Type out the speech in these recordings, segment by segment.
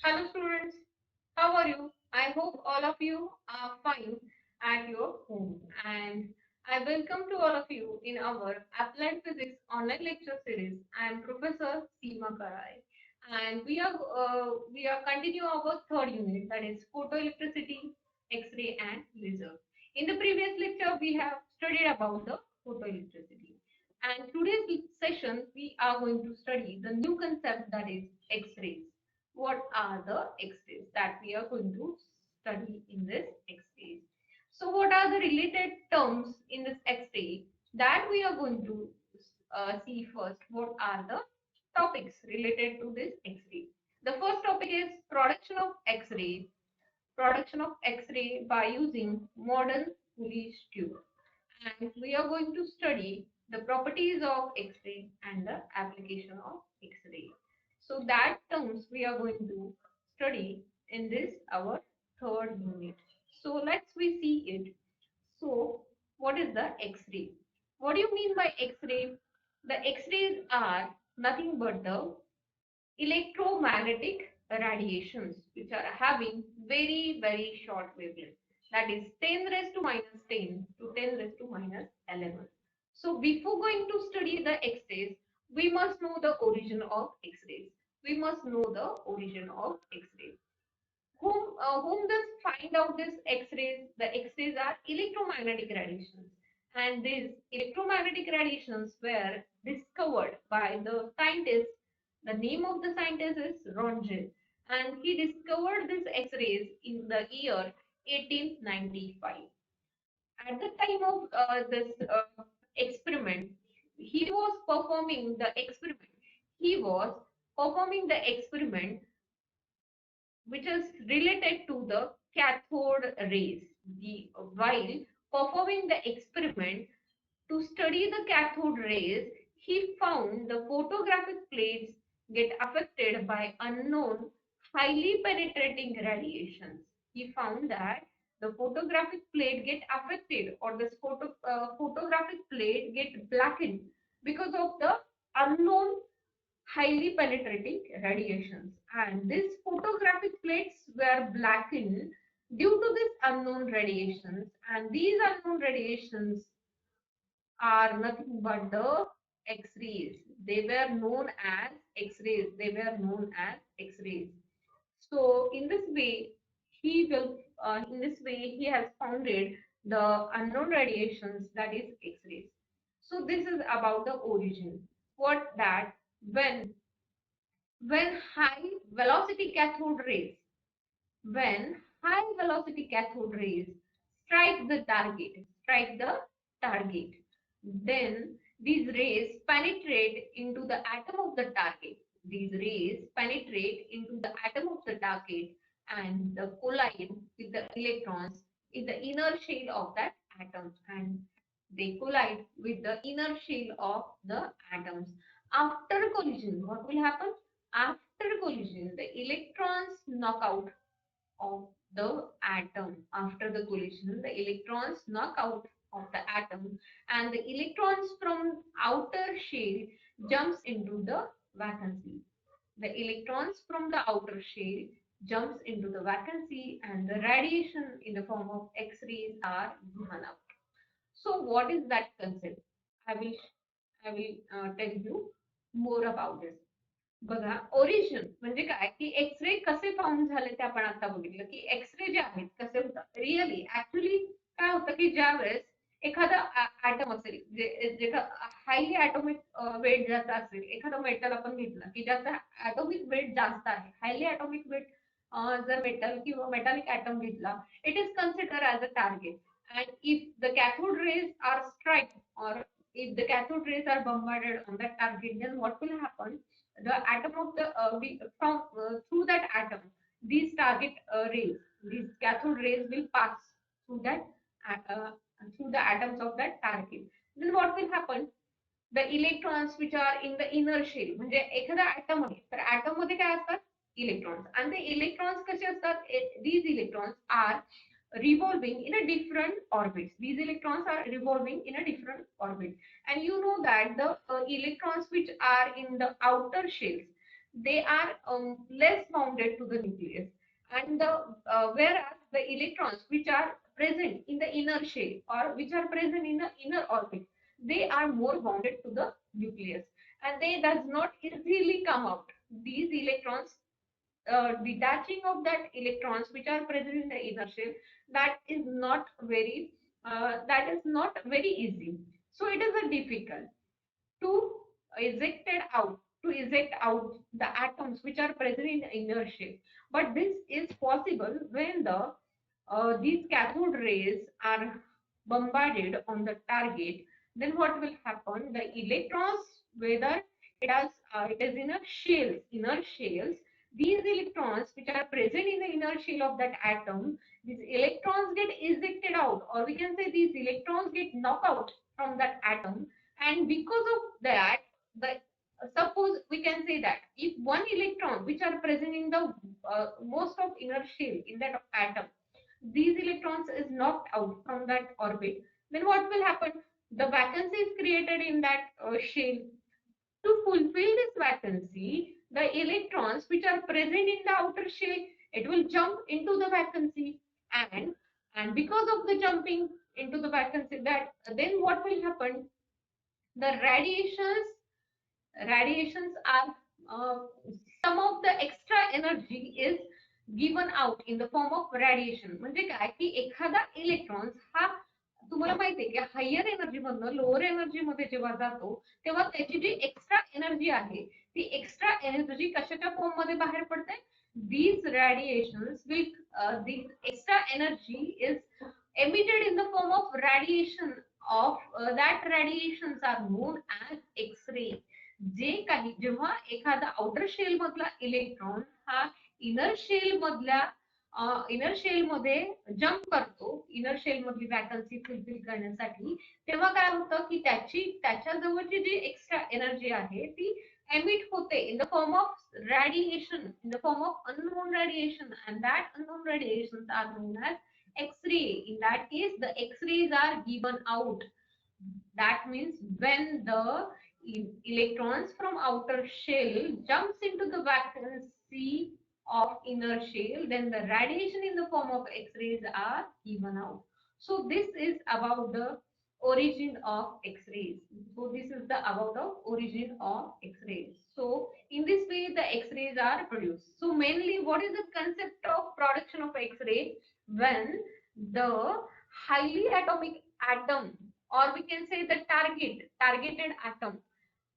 Hello students, how are you? I hope all of you are fine at your home, and I welcome to all of you in our Applied Physics online lecture series. I am Professor Seema Karai, and we are continue our third unit, that is photoelectricity, X-ray and laser. In the previous lecture we have studied about the photoelectricity, and today's session we are going to study the new concept, that is X-rays. What are the X-rays that we are going to study in this X-rays. So what are the related terms in this X-ray that we are going to see first? What are the topics related to this X-ray? The first topic is production of X-ray by using modern Woolly tube. And we are going to study the properties of X-ray and the application of X-ray. So that terms we are going to study in this our third unit. So let's we see it. So what is the X-ray? What do you mean by X-ray? The X-rays are nothing but the electromagnetic radiations which are having very short wavelength, that is 10 raised to minus 10 to 10 raised to minus 11. So before going to study the X-rays, we must know the origin of X-rays. We must know the origin of X-rays. Whom does find out this X-rays? The X-rays are electromagnetic radiations, and these electromagnetic radiations were discovered by the scientist. The name of the scientist is Röntgen, and he discovered these X-rays in the year 1895. At the time of this experiment, he was performing the experiment. He was performing the experiment which is related to the cathode rays. While performing the experiment to study the cathode rays, he found the photographic plates get affected by unknown highly penetrating radiations. He found that the photographic plate get affected, or this photographic plate get blackened because of the unknown highly penetrating radiations, and these photographic plates were blackened due to these unknown radiations, and these unknown radiations are nothing but the X-rays. They were known as X-rays. They were known as X-rays. So in this way he has founded the unknown radiations, that is X-rays. So this is about the origin. What that when high velocity cathode rays when high velocity cathode rays strike the target, then these rays penetrate into the atom of the target. These rays penetrate into the atom of the target and the collide with the electrons in the inner shell of that atom, and they collide with the inner shell of the atoms. After collision, what will happen? After collision, the electrons knock out of the atom. After the collision, the electrons knock out of the atom, and the electrons from outer shell jumps into the vacancy. The electrons from the outer shell jumps into the vacancy, and the radiation in the form of X-rays are given out. So what is that concept? I will tell you more about this. बघा, origin म्हणजे काय की x ray कसे found झाले ते आपण आता बघितलं की एक्सरे जे आहेत कसे होतात रिअली ऍक्च्युली काय होतं की ज्या वेळेस एखादा ऍटम असेल जे हायली ऍटॉमिक वेट ज्याचा असेल, एखादा मेटल आपण घेतलं की ज्याचा ऍटॉमिक वेट जास्त आहे, हायली ऍटॉमिक वेट जर मेटल किंवा मेटॅलिक ऍटम घेतला, it is consider as a target. And if the cathode rays are struck, or if the cathode rays are bombarded on that target, then what will happen? The atom of the through that atom, these target rays, these cathode rays will pass through that uh, through the atoms of that target. Then what will happen? The electrons which are in the inner shell, म्हणजे एखादा atom आहे तर atom मध्ये काय असतात? Electrons. आणि ते electrons कसे असतात? These electrons are revolving in a different orbits. These electrons are revolving in a different orbit. And you know that the electrons which are in the outer shells, they are less bounded to the nucleus, and whereas the electrons which are present in the inner shell or which are present in the inner orbit, they are more bounded to the nucleus, and they does not easily come out. These electrons, detaching of that electrons which are present in the inner shell, that is not very easy. So it is a difficult to eject out the atoms which are present in the inner shell. But this is possible when these cathode rays are bombarded on the target. Then what will happen? The electrons, whether it is in a inner shells, these electrons which are present in the inner shell of that atom, these electrons get ejected out, or we can say these electrons get knocked out from that atom. And because of that, the suppose we can say that if one electron which are present in the most of inner shell in that atom, these electrons is knocked out from that orbit, then what will happen? The vacancy is created in that shell. To fulfill this vacancy, the electrons which are present in the outer shell, it will jump into the vacancy, and because of the jumping into the vacancy, that then what will happen? The radiations are some of the extra energy is given out in the form of radiation. म्हणजे काय की एखादा electrons हा, तुम्हाला माहिती आहे की higher energy मधनं लोअर एनर्जी मध्ये जेव्हा जातो, तेव्हा त्याची जी एक्स्ट्रा एनर्जी आहे, ती एक्स्ट्रा एनर्जी कशाच्या फॉर्म मध्ये बाहेर पडते? These radiations will this extra energy is emitted in the form of radiation of that radiations are known as X-ray. जे काही जेव्हा एखादा आउटर शेल मधला इलेक्ट्रॉन हा इनर शेल मध्ये जम्प करतो, इनर शेल मधली वॅकन्सी फुलफिल करण्यासाठी, तेव्हा काय होतं की त्याच्या जवळची जी एक्स्ट्रा एनर्जी आहे ती एमिट होते in the form of radiation, in the form of unknown radiation, and that unknown radiations are known as X-ray. In that case, the X-rays are given out. That means when the electrons from outer shell jumps into the vacancy of inner shell, then the radiation in the form of X-rays are given out. So this is about the origin of X-rays. So this is the about the origin of X-rays. So in this way the X-rays are produced. So mainly what is the concept of production of X-ray? When the highly atomic atom, or we can say the targeted atom,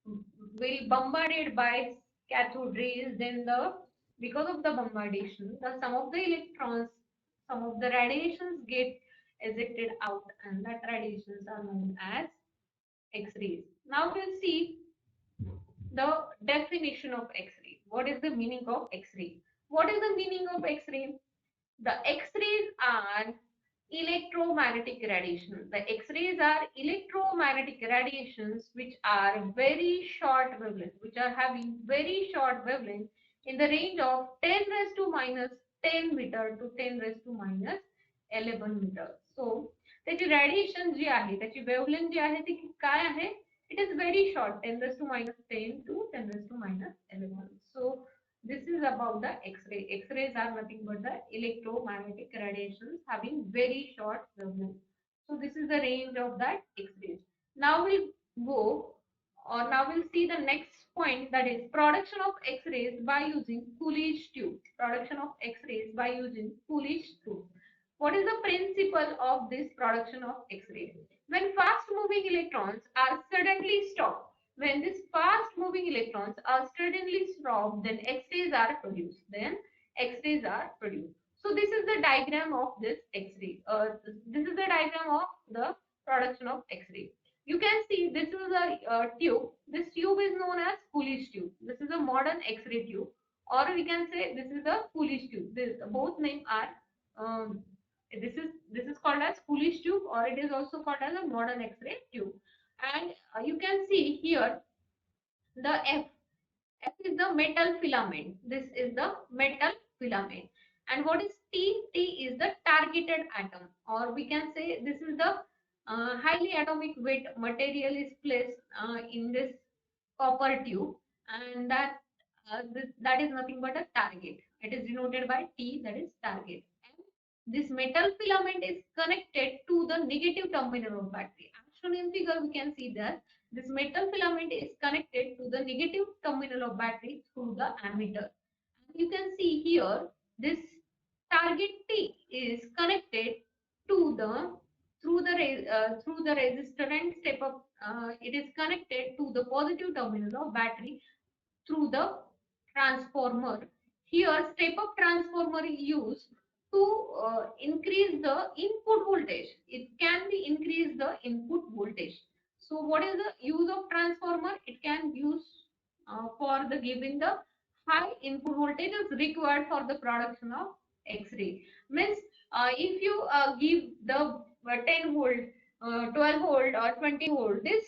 will bombarded by cathode rays, then the because of the bombardation, the some of the electrons, some of the radiations get ejected out, and that radiations are known as X-rays. Now we'll see the definition of X-ray. What is the meaning of X-ray? What is the meaning of X-ray? The X-rays are electromagnetic radiation. The X-rays are electromagnetic radiations which are very short wavelength, which are having very short wavelength in the range of 10 raised to minus 10 meter to 10 raised to minus 11 meter. So त्याची radiation जी आहे, त्याची wavelength जी आहे ती काय आहे? It is very short, 10 raised to minus 10 to 10 raised to minus 11. So this is about the X-ray. X-rays are nothing but the electromagnetic radiations having very short wavelength. So this is the range of that X-rays. Now we'll go, or now we'll see the next point, that is production of X-rays by using Coolidge tube. Production of X-rays by using Coolidge tube. What is the principle of this production of X-rays? When fast moving electrons are suddenly stopped, when these fast moving electrons are suddenly stopped, then X-rays are produced. Then X-rays are produced. So this is the diagram of this X-ray. This is the diagram of the production of X-ray. You can see this is a tube. This tube is known as Coolidge tube. This is a modern X-ray tube, or we can say this is a Coolidge tube. This, both names are this is called as Coolidge tube, or it is also called as a modern X-ray tube. And you can see here the F. F is the metal filament. This is the metal filament. And what is T? T is the targeted atom, or we can say this is the highly atomic weight material is placed in this copper tube, and that that is nothing but a target. It is denoted by T, that is target. And this metal filament is connected to the negative terminal of battery. As shown in figure, we can see that this metal filament is connected to the negative terminal of battery through the ammeter. You can see here this target T is connected to the through the resistor and step up. It is connected to the positive terminal of battery through the transformer. Here, step-up transformer is used to increase the input voltage. It can be increase the input voltage. So, what is the use of transformer? It can use for the giving the high input voltage is required for the production of X-ray. Means if you give the 10 volt 12 volt or 20 volt, this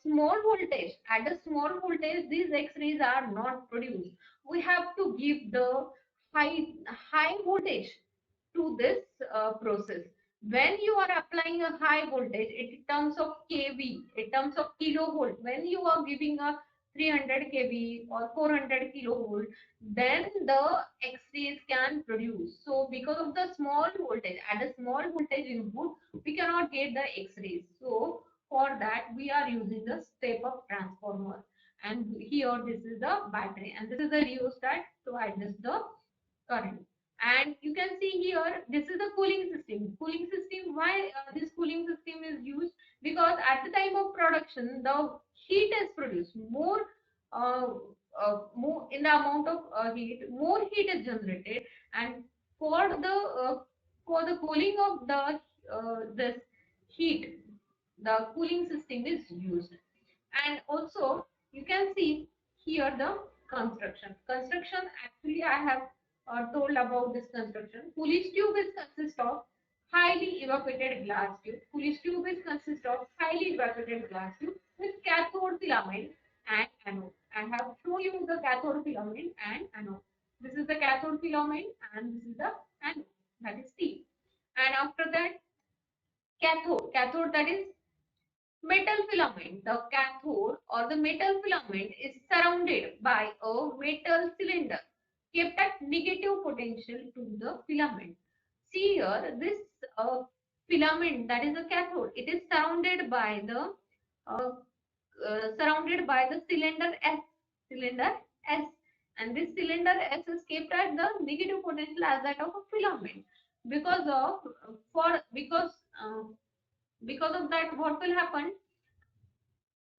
small voltage, at a small voltage these X-rays are not produced. We have to give the high voltage to this process. When you are applying a high voltage in terms of kV, in terms of kilovolt, when you are giving a 300 kV or 400 kilovolt, then the X-rays can produce. So because of the small voltage, at a small voltage input, we cannot get the X-rays. So for that we are using the step-up transformer. And here this is the battery, and this is the rheostat to adjust the current. And you can see here this is the cooling system. Cooling system, why this cooling system is used? Because at the time of production the heat is produced more, uh, more in the amount of heat, more heat is generated, and for the cooling of the this heat, the cooling system is used. And also you can see here the construction. Actually I have told about this construction. Coolidge tube is consist of highly evaporated glass tube. Coolidge tube is consist of highly evaporated glass tube with cathode filament and anode. I have shown you the cathode filament and anode. This is the cathode filament and this is the anode, that is T. And after that, cathode, that is metal filament. The cathode or the metal filament is surrounded by a metal cylinder kept at negative potential to the filament. See here, this filament, that is a cathode, it is uh, surrounded by the cylinder S, and this cylinder S is kept at the negative potential as that of a filament. Because of for because of that, what will happen?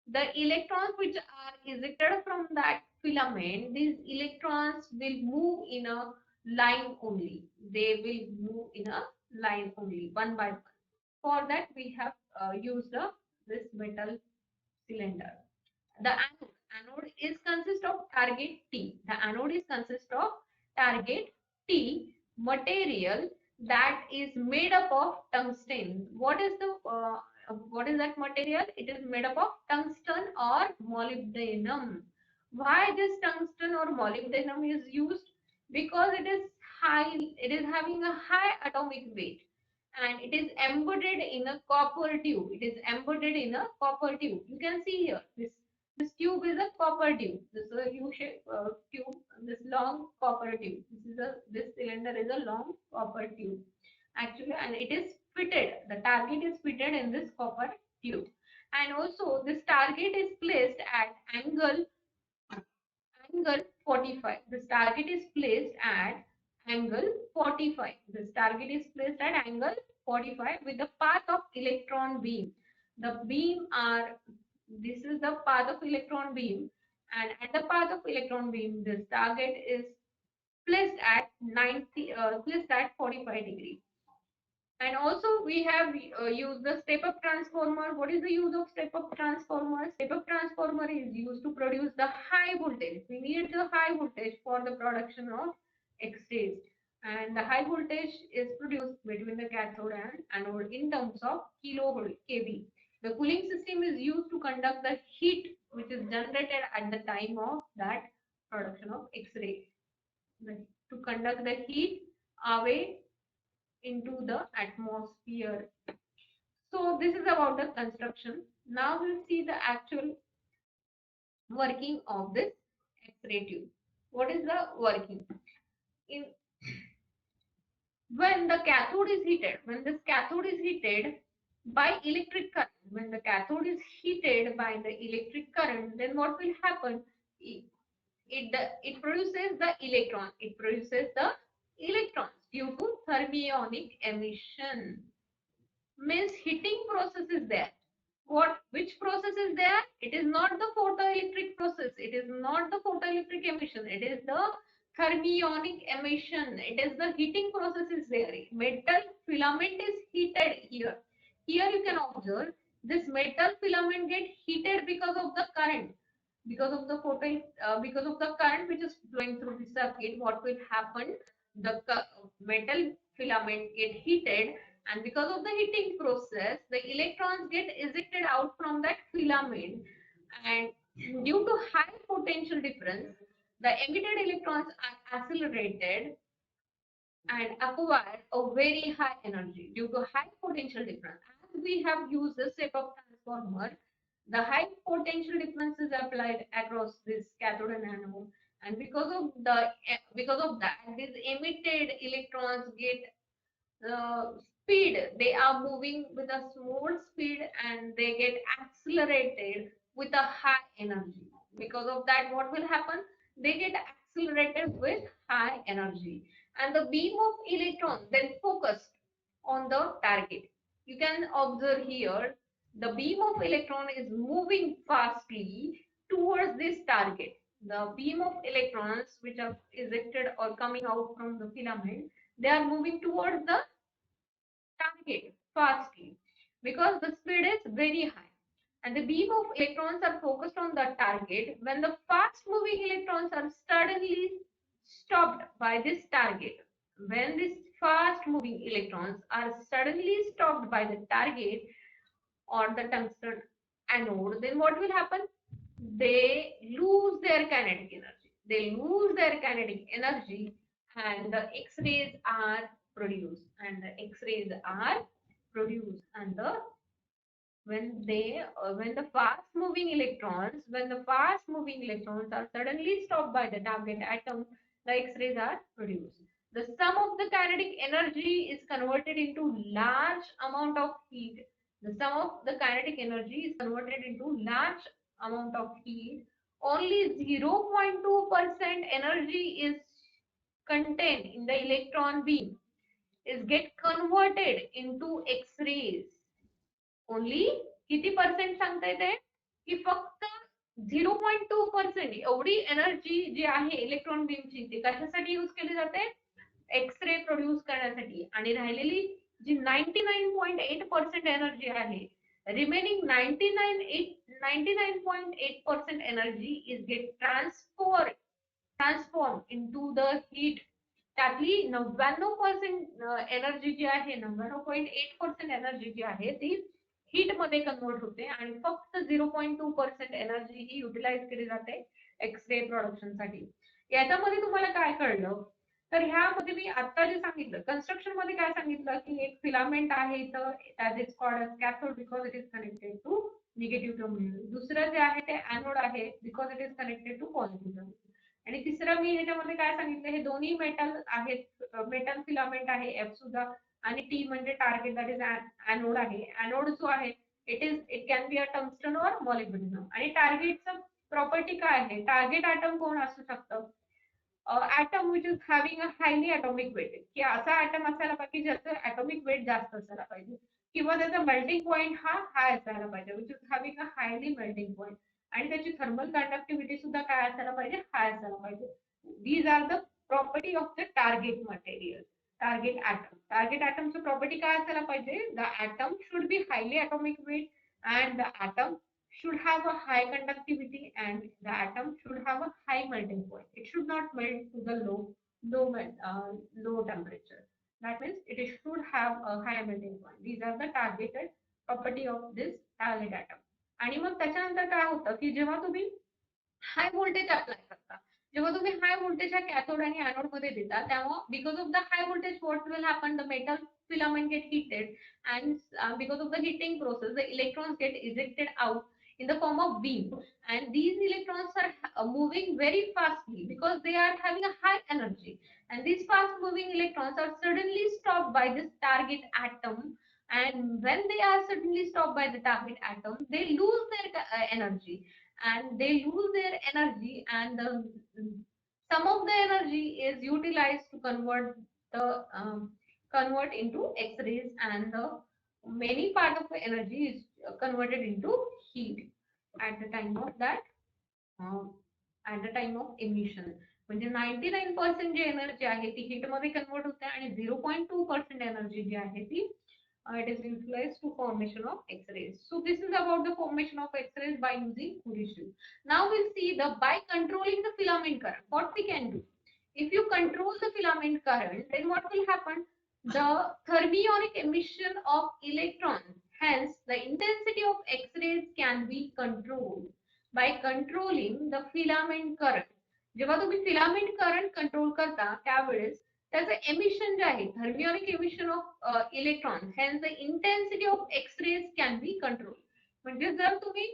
The electrons which are ejected from that filament, these electrons will move in a line only. They will move in a line only, one by one. For that, we have used this metal cylinder. The anode is consist of target T. The anode is consist of target T material that is made up of tungsten. What is that material? It is made up of tungsten or molybdenum. Why this tungsten or molybdenum is used? Because it is high. It is having a high atomic weight and it is embedded in a copper tube. It is embedded in a copper tube. You can see here this tube is a copper tube. This is a U-shaped tube. This long copper tube. This cylinder is a long copper tube. Actually, and it is fitted. The target is fitted in this copper tube. And also, this target is placed at angle 45. This target is placed at angle 45. This target is placed at angle 45 with the path of electron beam. The beam are, this is the path of electron beam, and at the path of electron beam this target is placed at 45 degree. And also we have used the step-up transformer. What is the use of step-up transformer? Step-up transformer is used to produce the high voltage. We need the high voltage for the production of X-rays. And the high voltage is produced between the cathode and anode in terms of kilovolt kV. The cooling system is used to conduct the heat which is generated at the time of that production of X-ray. To conduct the heat away into the atmosphere. So this is about the construction. Now we'll see the actual working of this X-ray tube. What is the working? In when the cathode is heated, when this cathode is heated by electric current, when the cathode is heated by the electric current, then what will happen? It, it produces the electron. It produces the electrons due to thermionic emission. Means heating process is there. What, which process is there? It is not the photoelectric process. It is not the photoelectric emission. It is the thermionic emission. It is the heating process is there. Metal filament is heated here. Here you can observe this metal filament get heated because of the current, because of the because of the current which is flowing through the circuit. What will happen? The metal filament get heated, and because of the heating process the electrons get ejected out from that filament, and due to high potential difference the emitted electrons are accelerated and acquire a very high energy due to high potential difference. As we have used the shape of transformer, the high potential difference is applied across this cathode and anode, and because of that these emitted electrons get speed. They are moving with a small speed and they get accelerated with a high energy. Because of that what will happen? They get accelerated with high energy, and the beam of electron then focused on the target. You can observe here the beam of electron is moving fastly towards this target. The beam of electrons which are ejected or coming out from the filament, they are moving towards the target fastly because the speed is very high, and the beam of electrons are focused on the target. When the fast moving electrons are suddenly stopped by this target, when these fast moving electrons are suddenly stopped by the target or the tungsten anode, then what will happen? They lose their kinetic energy. They lose their kinetic energy, and the X-rays are produced. And the X-rays are produced, and when the fast moving electrons, when the fast moving electrons are suddenly stopped by the target atom, the X-rays are produced. The sum of the kinetic energy is converted into large amount of heat. The sum of the kinetic energy is converted into large amount of heat. Only 0.2% energy is contained in the electron beam is get converted into X-rays. Only किती percent सांगता येते की फक्त 0.2% एवढी energy जी आहे electron बीमची ती कशासाठी use केली जाते? एक्सरे प्रोड्यूस करण्यासाठी, आणि राहिलेली जी 99.8% एनर्जी आहे, remaining 99.8% energy is get transform into the heat. त्यातली 99% एनर्जी जी आहे, 99.8% एनर्जी जी आहे ती हीट मध्ये कन्वर्ट होते, आणि फक्त 0.2% एनर्जी ही युटिलाइज केली जाते एक्सरे प्रोडक्शन साठी. याच्यामध्ये तुम्हाला काय कळलं? तर ह्यामध्ये मी आता जे सांगितलं कन्स्ट्रक्शन मध्ये काय सांगितलं की एक फिलामेंट आहे इथं, that is called as cathode because it is connected to negative terminal. दुसरं जे आहे ते एनोड आहे because it is connected to positive terminal. आणि तिसरं मी ह्याच्यामध्ये काय सांगितलं, हे दोन्ही मेटल आहेत, मेटल फिलामेंट आहे एफ सुद्धा, आणि टी म्हणजे टार्गेट दॅट इज एनोड आहे. एनोड जो आहे it can be a tungsten और मॉलिब्डेनम. आणि टार्गेटचं प्रॉपर्टी काय आहे? टार्गेट ॲटम कोण असू शकतं? Atom which is having a highly atomic weight, की असा ॲटम असायला पाहिजे ज्याचं ॲटॉमिक वेट जास्त असायला पाहिजे, किंवा त्याचा मेल्टिंग पॉईंट हा हाय असायला पाहिजे, विच is having a highly melting point, आणि त्याची थर्मल कंडक्टिव्हिटी सुद्धा काय असायला पाहिजे? हाय असायला पाहिजे. These are the property of the target material. Target ॲटमचं प्रॉपर्टी काय असायला पाहिजे? The atom should be highly atomic weight, and the atom should have a high conductivity, and the atom should have a high melting point. It should not melt to the low temperature. That means it should have a high melting point. These are the targeted property of this target atom. आणि मग त्याच्यानंतर काय होतं की जेव्हा तुम्ही high voltage apply करता, जेव्हा तुम्ही हाय व्होल्टेज ह्या कॅथोड आणि एनोड मध्ये देता, तेव्हा because of the high voltage what will happen? The metal filament get heated, and because of the heating process the electrons get ejected out in the form of beam, and these electrons are moving very fastly because they are having a high energy, and these fast moving electrons are suddenly stopped by this target atom, and when they are suddenly stopped by the target atom, they lose their energy, and they lose their energy, and some of the energy is utilized to the convert into X-rays, and the many part of the energy is converted into heat at the time of that uh, at the time of emission. म्हणजे 99% जी energy आहे ती heat मध्ये convert होते आणि 0.2% energy जी आहे ती it is utilized to formation of X-rays. So this is about the formation of X-rays by using Curie tube. Now we'll see the by controlling the filament current. What we can do? If you control the filament current, then what will happen? The thermionic emission of electrons. Hence, the intensity of X-rays can be controlled by controlling the filament current. जेव्हा तुम्ही filament current control करता त्यावेळेस त्याचं emission जे आहे thermionic emission of electron hence the intensity of X rays can be control. म्हणजे जर तुम्ही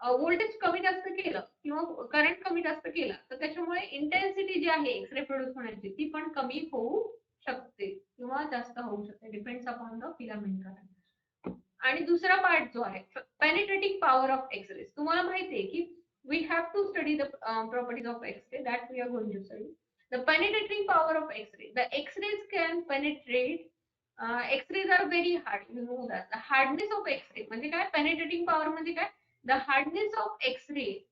व्होल्टेज कमी जास्त केलं किंवा करंट कमी जास्त केला तर त्याच्यामुळे इंटेन्सिटी जी आहे एक्सरे प्रोड्यूस होण्याची ती पण कमी होऊ शकते किंवा जास्त होऊ शकते, depends upon the filament current. आणि दुसरा पार्ट जो आहे पेनिट्रेटिंग पॉवर ऑफ एक्सरेज. तुम्हाला माहिती आहे की we have to study the properties of X-ray that we are going to study. The penetrating power of X-ray. The X-rays can penetrate. X-rays are very hard. You know that. The hardness of X-ray. म्हणजे काय? Penetrating power म्हणजे काय? The hardness of X-ray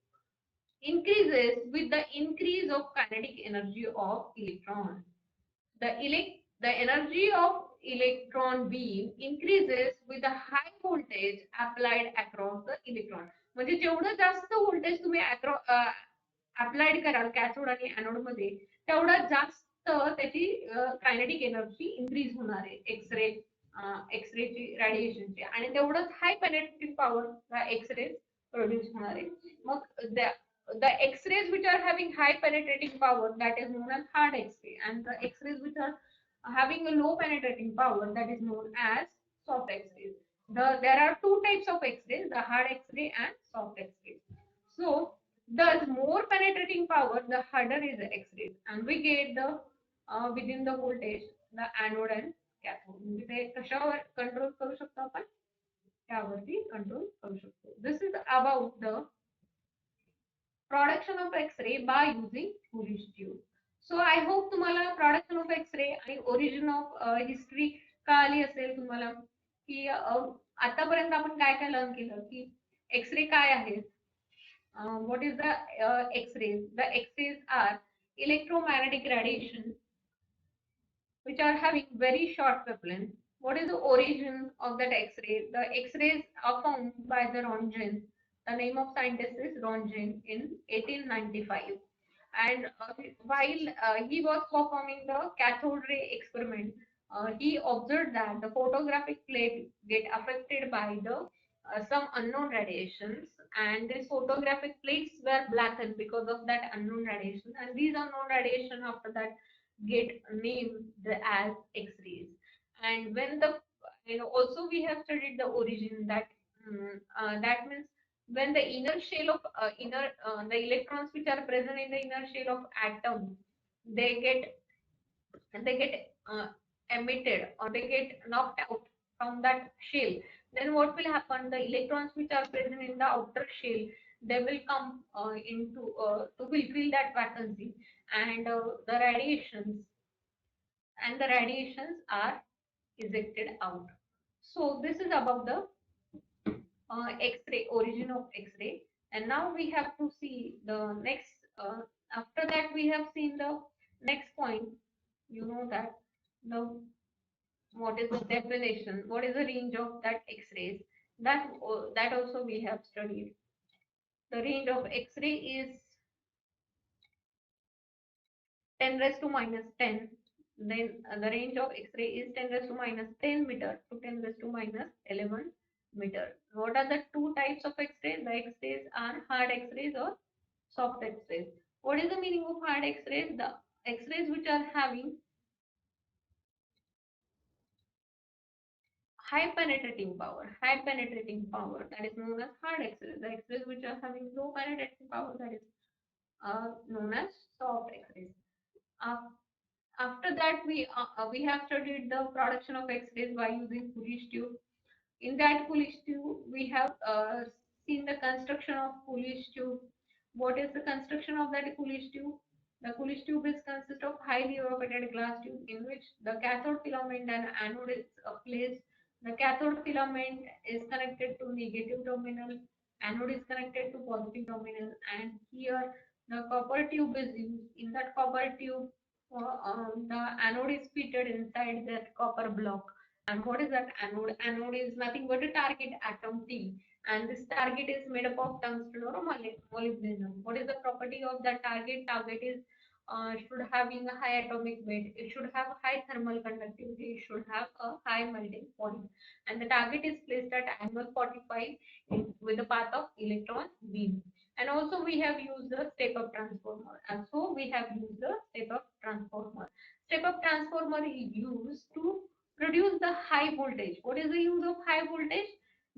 increases with the increase of kinetic energy of electron. The energy of electron beam increases with the high voltage applied across the electron. म्हणजे जेवढं जास्त voltage तुम्ही applied कराल cathode आणि anode मध्ये तेवढं जास्त त्याची कायनेटिक एनर्जी इन्क्रीज होणार आहे एक्सरेची रेडिएशनची, आणि तेवढंच हाय पेनेट्रेटिंग पॉवर एक्सरे प्रोड्यूस होणार आहे. मग the X-rays which are having high penetrating power, that is known as hard X-ray, and the X-rays which are having a low penetrating power, that is known as soft X-rays. There are two types of X-rays, the hard X-ray and soft X-rays. So the more penetrating power, the harder is the X-rays, and we get the within the voltage, the anode and cathode. म्हणजे ते कशावर control करू शकतो आपण, त्यावरती control करू शकतो. This is about the production of X-ray by using Curie tube. So I hope तुम्हाला production of X-ray आणि origin of history कळाली असेल तुम्हाला की आतापर्यंत आपण काय काय लर्न केलं की X-ray काय आहे. What is the X-rays? The X-rays are electromagnetic radiation which are having very short wavelength. What is the origin of that X-ray? The X-rays are found by the Röntgen. The name of scientist is Röntgen in 1895. And while he was performing the cathode ray experiment, he observed that the photographic plate get affected by the some unknown radiations, and these photographic plates were blackened because of that unknown radiation, and these unknown radiation after that get named as X-rays. And when the also we have studied the origin that that means when the inner shell of the electrons which are present in the inner shell of atom, they get emitted or they get knocked out from that shell, then what will happen? The electrons which are present in the outer shell, they will come into to fulfill that vacancy, and the radiations are ejected out. So this is about the X-ray, origin of X-ray. And now we have to see the next. After that, we have seen the next point. You know that the what is the definition, what is the range of that X-rays. That also we have studied. The range of X-ray is 10 raised to minus 10. Then the range of X-ray is 10 raised to minus 10 meter to 10 raised to minus 11 meter. What are the two types of X-rays? The X-rays are hard X-rays or soft X-rays. What is the meaning of hard X-rays? The X-rays which are having high penetrating power. High penetrating power, that is known as hard X-rays. The X-rays which are having low penetrating power, that is known as soft X-rays. Uh, After that, we have studied the production of X-rays by using Coolidge tube. In that Coolidge tube, we have seen the construction of Coolidge tube. What is the construction of that Coolidge tube? The Coolidge tube is consist of highly evaporated glass tube in which the cathode filament and anode is placed. The cathode filament is connected to negative terminal, anode is connected to positive terminal, and here the copper tube is used. In that copper tube, the anode is fitted inside that copper block. And what is that anode? Anode is nothing but a target atom T. And this target is made up of tungsten or molybdenum. What is the property of the target? Target is should having a high atomic weight. It should have high thermal conductivity. It should have a high melting point. And the target is placed at angle 45 with the path of electron beam. And also we have used the step-up transformer. And so we have used the step-up transformer. Step-up transformer is used to produce the high voltage. What is the use of high voltage?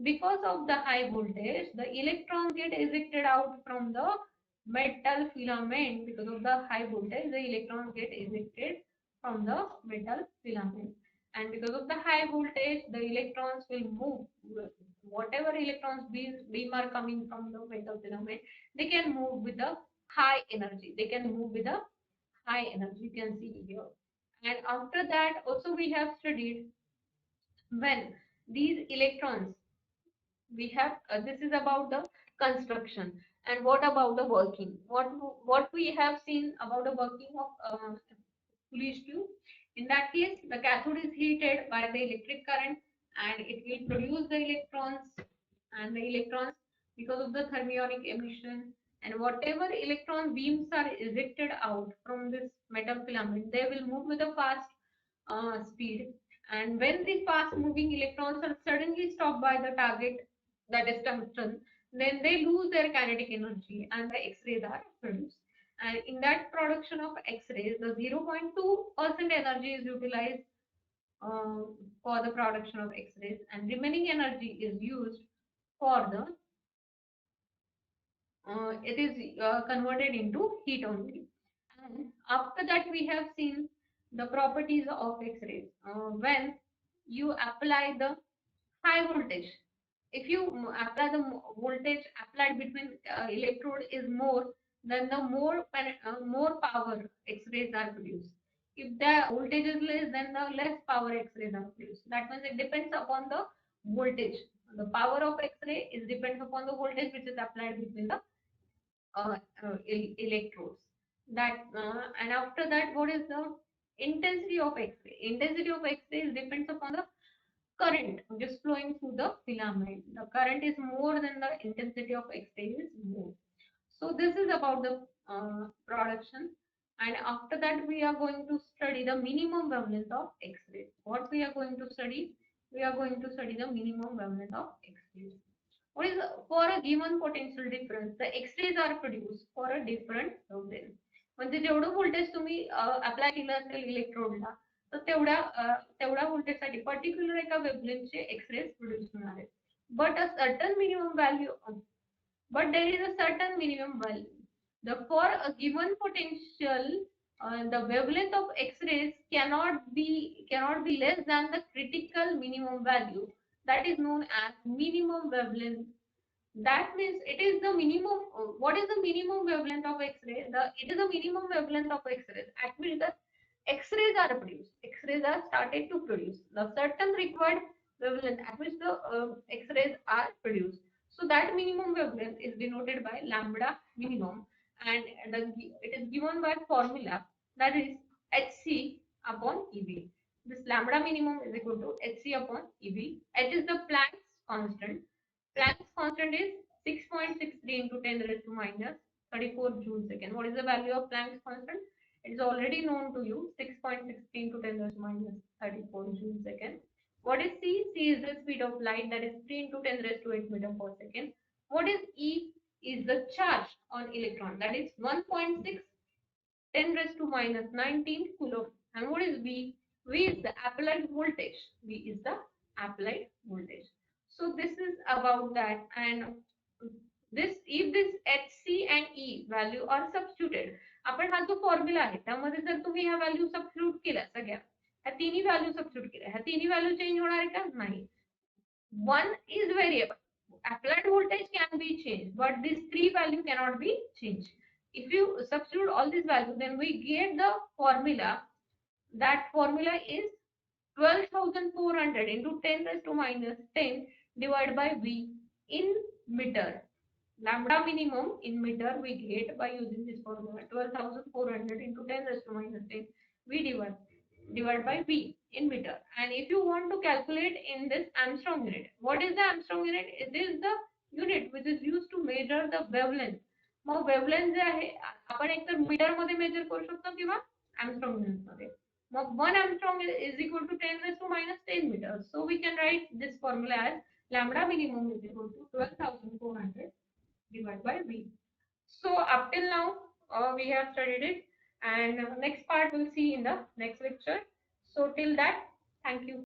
Because of the high voltage, the electrons get ejected out from the metal filament. Because of the high voltage, the electrons get ejected from the metal filament. And because of the high voltage, the electrons will move. Whatever electrons beam are coming from the metal filament, they can move with the high energy. They can move with a high energy. You can see here. And after that, also we have studied when these electrons, we have this is about the construction. And what about the working? What we have seen about the working of Coolidge tube? In that case, the cathode is heated by the electric current and it will produce the electrons. And the electrons, because of the thermionic emission, and whatever electron beams are ejected out from this metal filament, they will move with a fast speed. And when the fast moving electrons are suddenly stopped by the target, that is tungsten, then they lose their kinetic energy and the X-rays are produced. And in that production of X-rays, the 0.2% energy is utilized for the production of X-rays, and remaining energy is used for the it is converted into heat only. And after that, we have seen the properties of X-rays. When you apply the high voltage, if you apply the voltage applied between electrode is more, then the more power X-rays are produced. If the voltage is less, then the less power X-rays are produced. That means it depends upon the voltage. The power of X-ray is depends upon the voltage which is applied between the electrodes. That and after that, what is the intensity of X-ray? Intensity of X-ray depends upon the current which is flowing through the filament. The current is more than the intensity of X-ray is more. So this is about the production. And after that, we are going to study the minimum wavelength of X-rays. What we are going to study? We are going to study the minimum wavelength of X-rays. What is for a given potential difference, the X-rays are produced for a different wavelength. म्हणजे जेवढं voltage तुम्ही apply केलं असेल इलेक्ट्रोडला, तर तेवढ्या व्होल्टेजसाठी particular एका वेव्हलेंथचे X-rays produce होणार आहेत. But a certain minimum value but there is a certain minimum value. For a given potential, the wavelength of X-rays cannot be less than the critical minimum value. That is known as minimum wavelength. That means it is the minimum. What is the minimum wavelength of X-ray? It is the minimum wavelength of X-rays at which the X-rays are produced. X-rays are started to produce the certain required wavelength at which the X-rays are produced. So that minimum wavelength is denoted by lambda minimum, and it is given by formula, that is Hc upon Eb. This lambda minimum is equal to Hc upon Eb. H is the Planck's constant. Planck's constant is 6.63 into 10 raised to minus 34 joule second. What is the value of Planck's constant? It is already known to you, 6.16 to 10 raised to minus 34 joule second. What is C? C is the speed of light, that is 3 into 10 raised to 8 meter per second. What is E? Is the charge on electron, that is 1.6 10 raised to minus 19 coulomb. And what is V? V is the applied voltage. V is the applied voltage. So this is about that. And this, if this HC and E value are substituted, आपण हा जो formula आहे त्यामध्ये जर तुम्ही ह्या value substitute केल्या सगळ्या, ह्या तिन्ही व्हॅल्यू सबस्टिट्यूट केल्या, ह्या तिन्ही व्हॅल्यू चेंज होणार आहे का? नाही. One is variable. Applied voltage can be changed, but these three value cannot be changed. If you substitute all these values, then we get the formula. That formula is 12,400 into 10 raised to minus 10 divided by V in meter. Lambda minimum in meter we get by using this formula, 12,400 into 10 raised to minus 10 V divided by V in meter. And if you want to calculate in this Armstrong unit, what is the Armstrong unit? It is the unit which is used to measure the wavelength. मग wavelength जे आहे आपण एकतर metre मध्ये major करू शकतो किंवा Armstrong unit मध्ये. Now 1 Armstrong is equal to 10 raised to minus 10 meters. So we can write this formula as lambda minimum is equal to 12,400 divided by V. So up till now we have studied it, and next part we'll see in the next lecture. So till that, thank you.